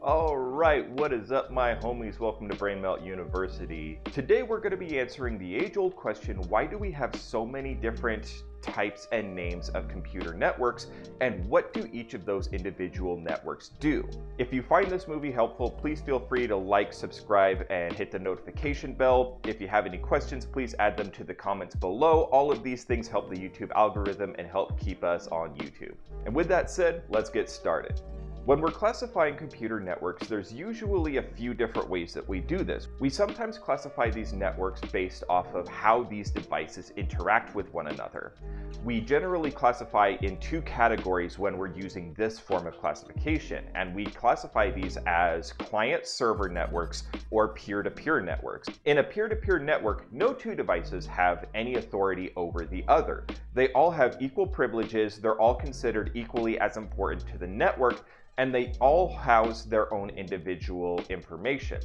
Alright, what is up my homies? Welcome to Brainmelt University. Today we're going to be answering the age-old question, why do we have so many different types and names of computer networks, and what do each of those individual networks do? If you find this movie helpful, please feel free to like, subscribe, and hit the notification bell. If you have any questions, please add them to the comments below. All of these things help the YouTube algorithm and help keep us on YouTube. And with that said, let's get started. When we're classifying computer networks, there's usually a few different ways that we do this. We sometimes classify these networks based off of how these devices interact with one another. We generally classify in two categories when we're using this form of classification, and we classify these as client-server networks or peer-to-peer networks. In a peer-to-peer network, no two devices have any authority over the other. They all have equal privileges, they're all considered equally as important to the network, and they all house their own individual information.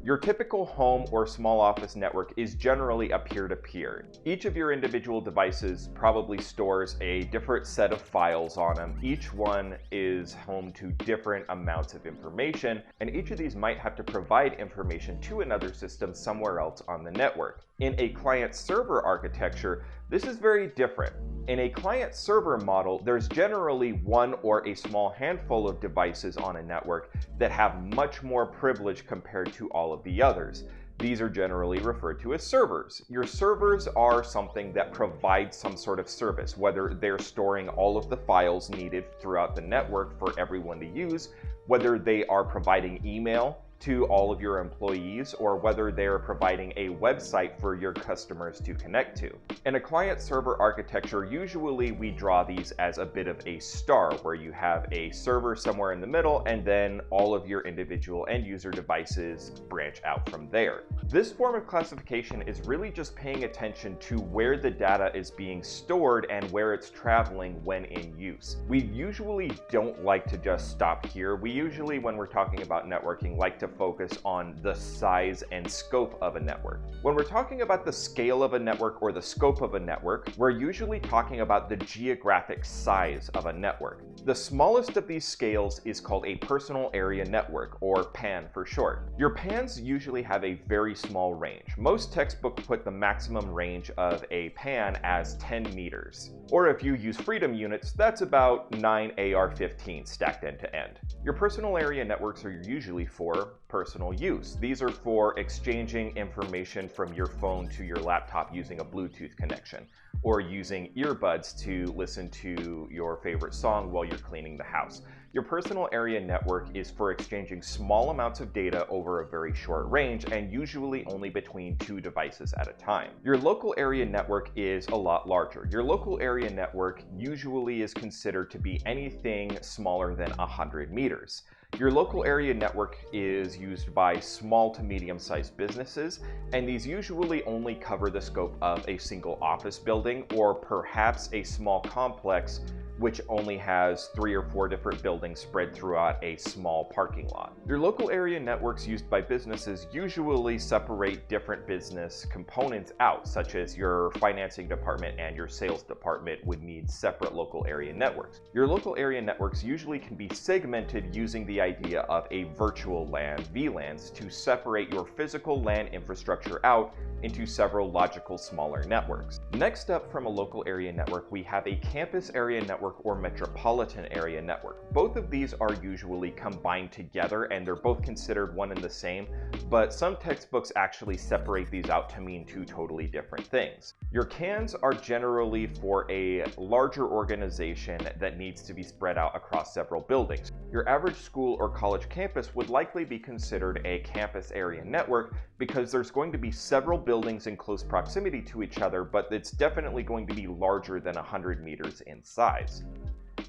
Your typical home or small office network is generally a peer-to-peer. Each of your individual devices probably stores a different set of files on them. Each one is home to different amounts of information, and each of these might have to provide information to another system somewhere else on the network. In a client-server architecture, this is very different. In a client-server model, there's generally one or a small handful of devices on a network that have much more privilege compared to all of the others. These are generally referred to as servers. Your servers are something that provides some sort of service, whether they're storing all of the files needed throughout the network for everyone to use, whether they are providing email to all of your employees, or whether they're providing a website for your customers to connect to. In a client-server architecture, usually we draw these as a bit of a star, where you have a server somewhere in the middle, and then all of your individual end-user devices branch out from there. This form of classification is really just paying attention to where the data is being stored and where it's traveling when in use. We usually don't like to just stop here. We usually, when we're talking about networking, like to focus on the size and scope of a network. When we're talking about the scale of a network or the scope of a network, we're usually talking about the geographic size of a network. The smallest of these scales is called a personal area network, or PAN for short. Your PANs usually have a very small range. Most textbooks put the maximum range of a PAN as 10 meters. Or if you use freedom units, that's about 9 AR-15 stacked end to end. Your personal area networks are usually for personal use. These are for exchanging information from your phone to your laptop using a Bluetooth connection, or using earbuds to listen to your favorite song while you're cleaning the house. Your personal area network is for exchanging small amounts of data over a very short range, and usually only between two devices at a time. Your local area network is a lot larger. Your local area network usually is considered to be anything smaller than 100 meters. Your local area network is used by small to medium-sized businesses, and these usually only cover the scope of a single office building or perhaps a small complex which only has 3 or 4 different buildings spread throughout a small parking lot. Your local area networks used by businesses usually separate different business components out, such as your financing department and your sales department would need separate local area networks. Your local area networks usually can be segmented using the idea of a virtual LAN, VLANs, to separate your physical LAN infrastructure out into several logical smaller networks. Next up from a local area network, we have a campus area network or metropolitan area network. Both of these are usually combined together, and they're both considered one and the same, but some textbooks actually separate these out to mean two totally different things. Your CANs are generally for a larger organization that needs to be spread out across several buildings. Your average school or college campus would likely be considered a campus area network because there's going to be several buildings in close proximity to each other, but it's definitely going to be larger than 100 meters in size.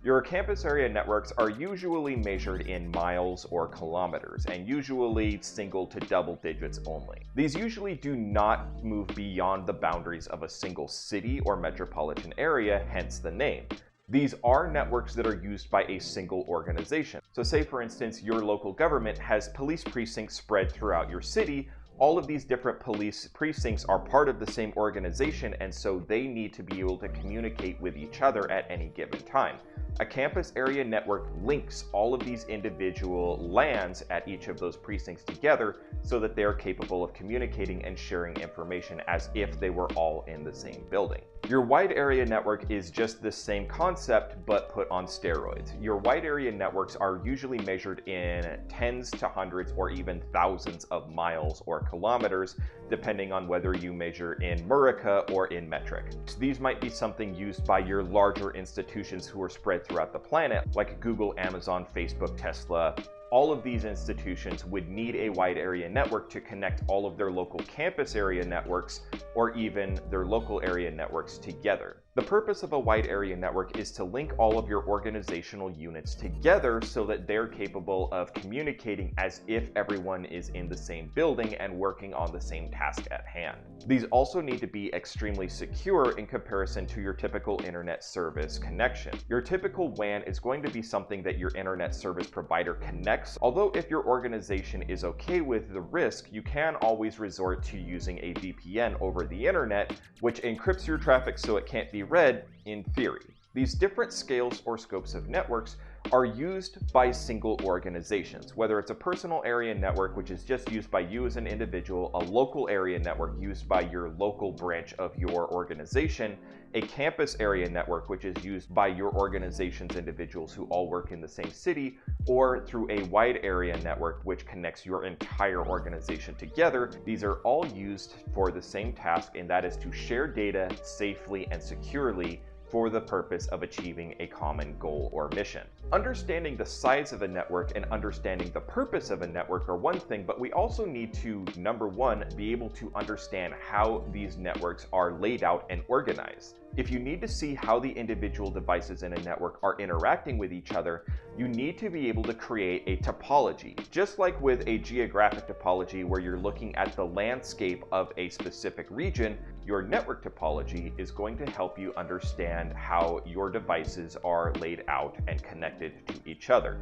Your campus area networks are usually measured in miles or kilometers, and usually single to double digits only. These usually do not move beyond the boundaries of a single city or metropolitan area, hence the name. These are networks that are used by a single organization. So say for instance, your local government has police precincts spread throughout your city. all of these different police precincts are part of the same organization, and so they need to be able to communicate with each other at any given time. A campus area network links all of these individual LANs at each of those precincts together so that they are capable of communicating and sharing information as if they were all in the same building. Your wide area network is just the same concept, but put on steroids. Your wide area networks are usually measured in tens to hundreds or even thousands of miles or kilometers, depending on whether you measure in Murica or in metric. These might be something used by your larger institutions who are spread throughout the planet, like Google, Amazon, Facebook, Tesla. All of these institutions would need a wide area network to connect all of their local campus area networks or even their local area networks together. The purpose of a wide area network is to link all of your organizational units together so that they're capable of communicating as if everyone is in the same building and working on the same task at hand. These also need to be extremely secure in comparison to your typical internet service connection. Your typical WAN is going to be something that your internet service provider connects, although if your organization is okay with the risk, you can always resort to using a VPN over the internet, which encrypts your traffic so it can't be read in theory. These different scales or scopes of networks are used by single organizations, whether it's a personal area network, which is just used by you as an individual, a local area network used by your local branch of your organization, a campus area network, which is used by your organization's individuals who all work in the same city, or through a wide area network, which connects your entire organization together. These are all used for the same task, and that is to share data safely and securely for the purpose of achieving a common goal or mission. Understanding the size of a network and understanding the purpose of a network are one thing, but we also need to, number one, be able to understand how these networks are laid out and organized. If you need to see how the individual devices in a network are interacting with each other, you need to be able to create a topology. Just like with a geographic topology where you're looking at the landscape of a specific region, your network topology is going to help you understand how your devices are laid out and connected to each other.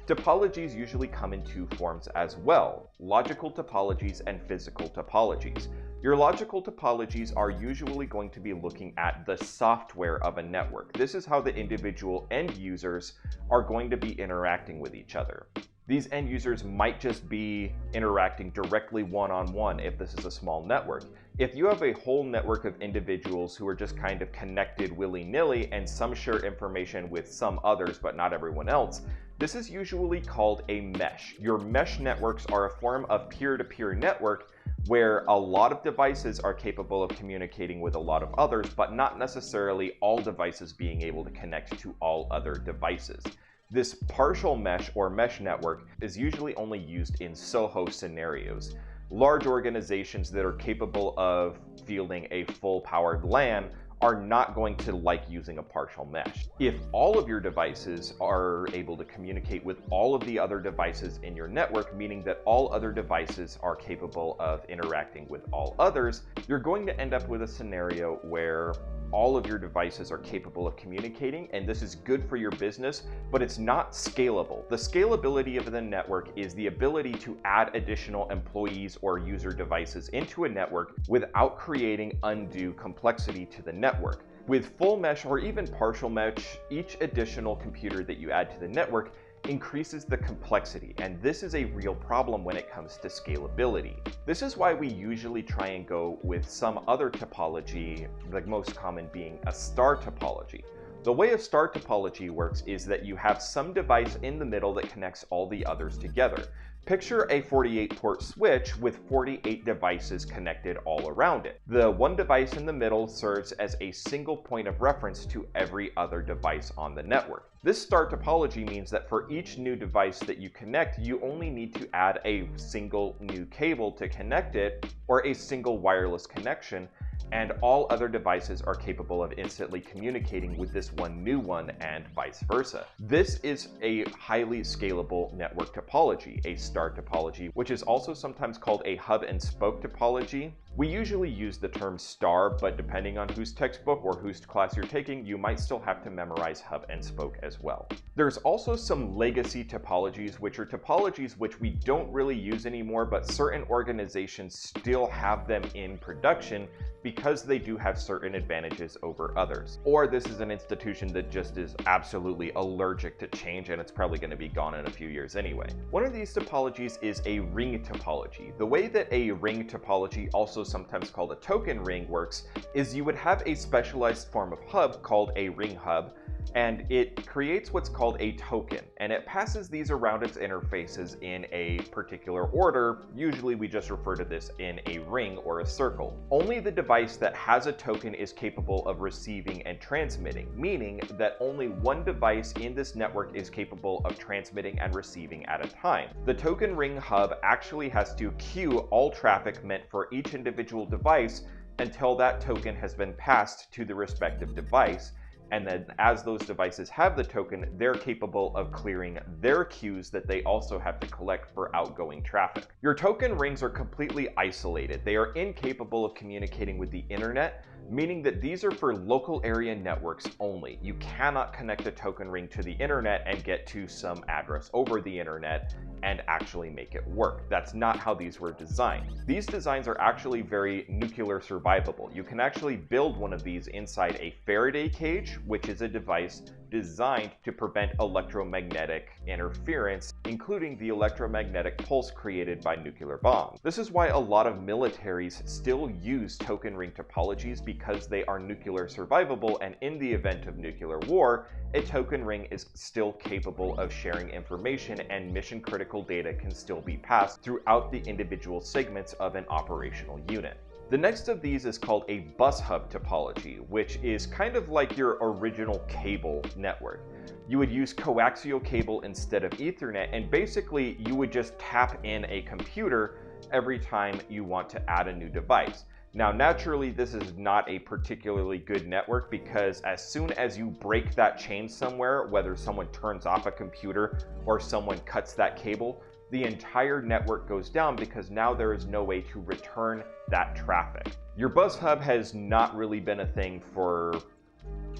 Topologies usually come in two forms as well: logical topologies and physical topologies. Your logical topologies are usually going to be looking at the software of a network. This is how the individual end users are going to be interacting with each other. These end users might just be interacting directly one-on-one if this is a small network. If you have a whole network of individuals who are just kind of connected willy-nilly and some share information with some others but not everyone else, this is usually called a mesh. Your mesh networks are a form of peer-to-peer network where a lot of devices are capable of communicating with a lot of others, but not necessarily all devices being able to connect to all other devices. This partial mesh or mesh network is usually only used in SOHO scenarios. Large organizations that are capable of fielding a full-powered LAN are not going to like using a partial mesh. If all of your devices are able to communicate with all of the other devices in your network, meaning that all other devices are capable of interacting with all others, you're going to end up with a scenario where all of your devices are capable of communicating, and this is good for your business, but it's not scalable. The scalability of the network is the ability to add additional employees or user devices into a network without creating undue complexity to the network. With full mesh or even partial mesh, each additional computer that you add to the network increases the complexity, and this is a real problem when it comes to scalability. This is why we usually try and go with some other topology, the most common being a star topology. The way a star topology works is that you have some device in the middle that connects all the others together. Picture a 48-port switch with 48 devices connected all around it. The one device in the middle serves as a single point of reference to every other device on the network. This star topology means that for each new device that you connect, you only need to add a single new cable to connect it, or a single wireless connection, and all other devices are capable of instantly communicating with this one new one, and vice versa. This is a highly scalable network topology, a star topology, which is also sometimes called a hub and spoke topology. We usually use the term star, but depending on whose textbook or whose class you're taking, you might still have to memorize hub and spoke as well. There's also some legacy topologies, which are topologies which we don't really use anymore, but certain organizations still have them in production because they do have certain advantages over others. Or this is an institution that just is absolutely allergic to change and it's probably going to be gone in a few years anyway. One of these topologies is a ring topology. The way that a ring topology, also sometimes called a token ring, works is you would have a specialized form of hub called a ring hub, and it creates what's called a token, and it passes these around its interfaces in a particular order. Usually we just refer to this in a ring or a circle. Only the device that has a token is capable of receiving and transmitting, meaning that only one device in this network is capable of transmitting and receiving at a time. The token ring hub actually has to queue all traffic meant for each individual device until that token has been passed to the respective device. And then as those devices have the token, they're capable of clearing their queues that they also have to collect for outgoing traffic. Your token rings are completely isolated. They are incapable of communicating with the internet, meaning that these are for local area networks only. You cannot connect a token ring to the internet and get to some address over the internet and actually make it work. That's not how these were designed. These designs are actually very nuclear survivable. You can actually build one of these inside a Faraday cage, which is a device designed to prevent electromagnetic interference, including the electromagnetic pulse created by nuclear bombs. This is why a lot of militaries still use token ring topologies, because they are nuclear survivable, and in the event of nuclear war, a token ring is still capable of sharing information and mission critical data can still be passed throughout the individual segments of an operational unit. The next of these is called a bus hub topology, which is kind of like your original cable network. You would use coaxial cable instead of Ethernet, and basically you would just tap in a computer every time you want to add a new device. Now, naturally, this is not a particularly good network, because as soon as you break that chain somewhere, whether someone turns off a computer or someone cuts that cable, the entire network goes down, because now there is no way to return that traffic. Your bus hub has not really been a thing for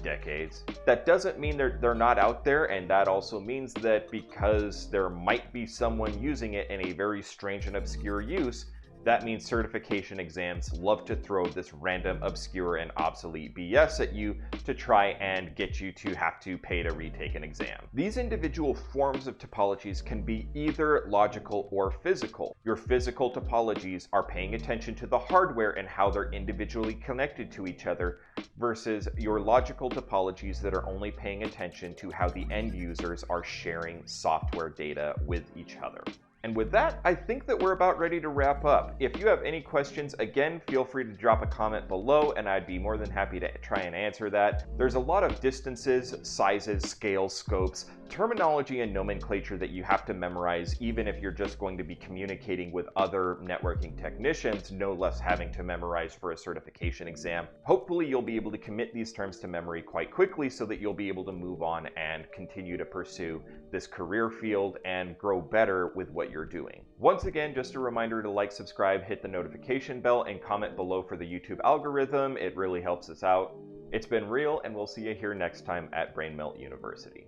decades. That doesn't mean they're not out there, and that also means that because there might be someone using it in a very strange and obscure use, that means certification exams love to throw this random, obscure, and obsolete BS at you to try and get you to have to pay to retake an exam. These individual forms of topologies can be either logical or physical. Your physical topologies are paying attention to the hardware and how they're individually connected to each other, versus your logical topologies that are only paying attention to how the end users are sharing software data with each other. And with that, I think that we're about ready to wrap up. If you have any questions, again, feel free to drop a comment below and I'd be more than happy to try and answer that. There's a lot of distances, sizes, scales, scopes, terminology, and nomenclature that you have to memorize, even if you're just going to be communicating with other networking technicians, no less having to memorize for a certification exam. Hopefully you'll be able to commit these terms to memory quite quickly so that you'll be able to move on and continue to pursue this career field and grow better with what you're doing. Once again, just a reminder to like, subscribe, hit the notification bell, and comment below for the YouTube algorithm. It really helps us out. It's been real, and we'll see you here next time at Brain Melt University.